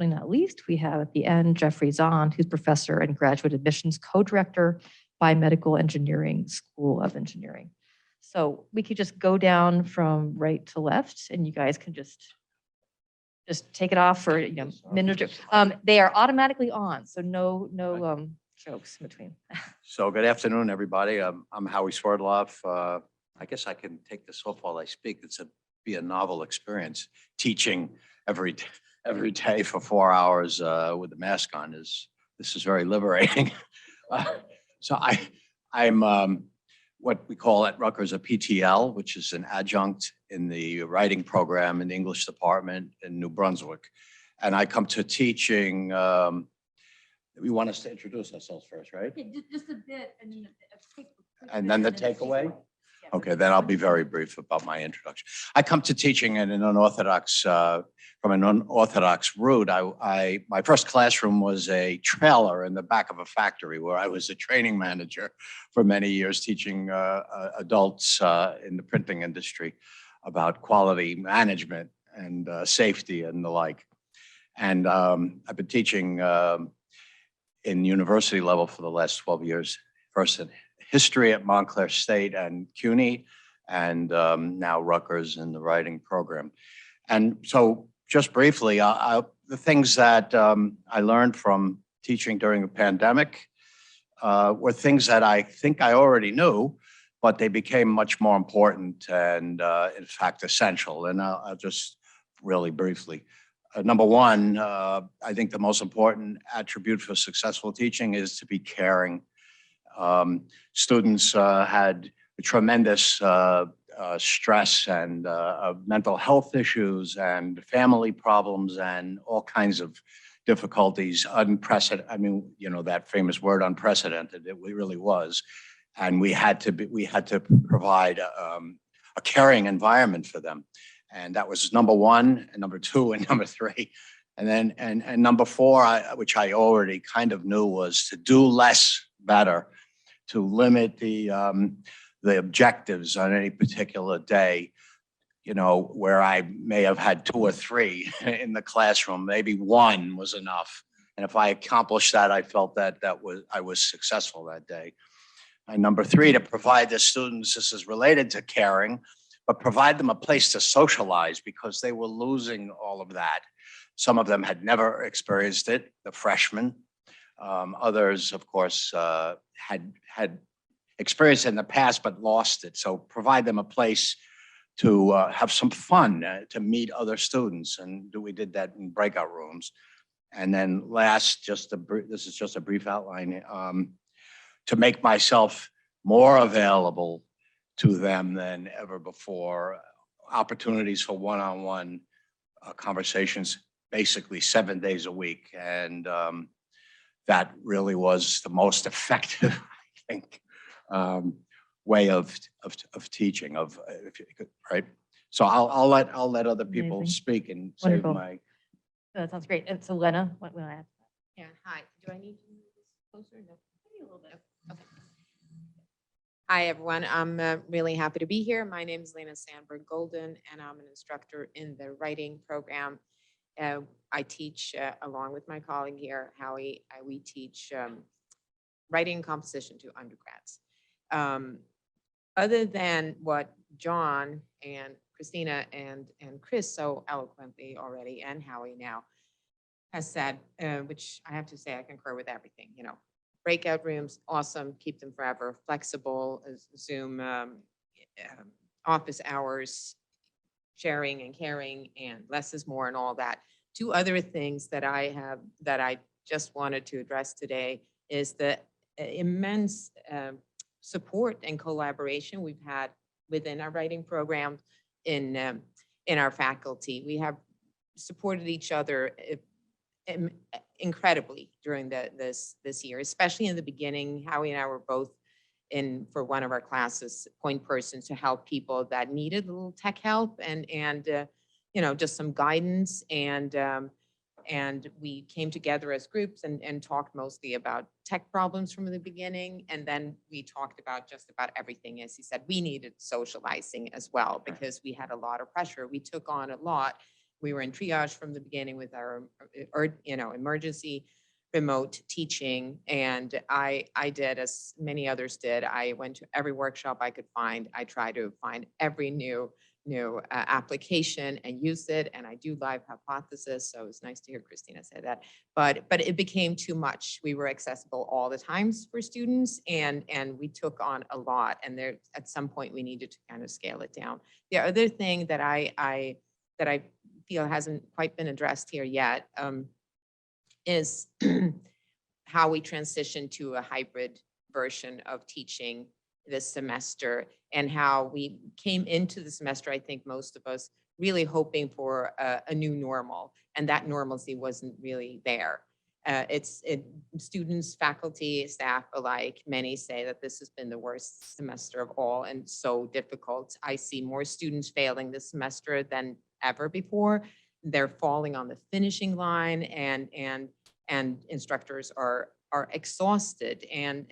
Not least, we have at the end Jeffrey Zahn, who's professor and graduate admissions co-director, Biomedical Engineering School of Engineering. So we could just go down from right to left, and you guys can just take it off for minute or two. They are automatically on, so no jokes in between. So good afternoon, everybody. I'm Howie Swerdloff. I guess I can take this off while I speak. It's be a novel experience. Teaching every day for 4 hours with the mask on this is very liberating. So I'm what we call at Rutgers a PTL, which is an adjunct in the writing program in the English department in New Brunswick. And I come to teaching, we want us to introduce ourselves first, right? Okay, just a bit. And then the takeaway? Okay, then I'll be very brief about my introduction. I come to teaching in an unorthodox, from an unorthodox route. My first classroom was a trailer in the back of a factory where I was a training manager for many years, teaching adults in the printing industry about quality management and safety and the like. And I've been teaching in university level for the last 12 years, first in history at Montclair State and CUNY, and now Rutgers in the writing program. And so just briefly, the things that I learned from teaching during the pandemic were things that I think I already knew, but they became much more important and in fact essential. And I'll just really briefly. Number one, I think the most important attribute for successful teaching is to be caring. Students had tremendous stress and mental health issues and family problems and all kinds of difficulties, unprecedented. I mean, that famous word unprecedented, it really was. And we had to provide a caring environment for them. And that was number one, and number two, and number three. And then, and number four, which I already kind of knew, was to do less better, to limit the objectives on any particular day, where I may have had 2 or 3 in the classroom, maybe 1 was enough. And if I accomplished that, I felt that I was successful that day. And number 3, to provide the students, this is related to caring, but provide them a place to socialize because they were losing all of that. Some of them had never experienced it, the freshmen. Others, of course, had experienced it in the past, but lost it. So provide them a place to have some fun, to meet other students. And we did that in breakout rooms. And then last, this is just a brief outline, to make myself more available to them than ever before. Opportunities for one-on-one conversations, basically 7 days a week. And that really was the most effective, I think, way of teaching, if you could, right? So I'll let other people speak and save my. That sounds great. And so Lena, what will I add? Yeah, hi. Do I need to move this closer? No, maybe a little bit. Okay. Hi, everyone. I'm really happy to be here. My name is Lena Sandberg Golden, and I'm an instructor in the writing program. I teach, along with my colleague here, Howie, we teach writing and composition to undergrads. Other than what John and Christina and Chris so eloquently already, and Howie now, has said, which I have to say I concur with everything, breakout rooms, awesome, keep them forever, flexible, Zoom, office hours, sharing and caring, and less is more and all that. 2 other things that I just wanted to address today is the immense support and collaboration we've had within our writing program in our faculty. We have supported each other incredibly during this year, especially in the beginning. Howie and I were both in for one of our classes, point persons to help people that needed a little tech help and just some guidance. And we came together as groups and talked mostly about tech problems from the beginning. And then we talked about just about everything. As he said, we needed socializing as well because we had a lot of pressure. We took on a lot we were in triage from the beginning with our, emergency remote teaching. And I did, as many others did, I went to every workshop I could find. I tried to find every new application and use it. And I do live hypothesis. So it's nice to hear Christina say that. But it became too much. We were accessible all the times for students, and we took on a lot. And there, at some point, we needed to kind of scale it down. The other thing that I feel hasn't quite been addressed here yet is how we transition to a hybrid version of teaching this semester, and how we came into the semester, I think most of us really hoping for a new normal, and that normalcy wasn't really there. Students, faculty, staff alike, many say that this has been the worst semester of all and so difficult. I see more students failing this semester than ever before. They're falling on the finishing line, and instructors are exhausted. And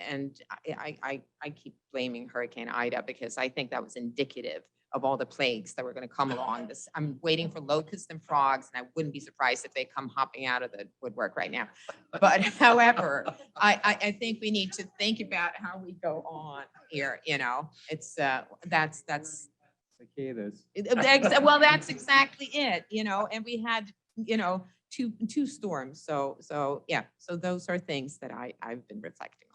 I keep blaming Hurricane Ida, because I think that was indicative of all the plagues that were going to come along. I'm waiting for locusts and frogs, and I wouldn't be surprised if they come hopping out of the woodwork right now. But however, I think we need to think about how we go on here. It's that's cicadas. well, that's exactly it. And we had two storms. So yeah. So those are things that I've been reflecting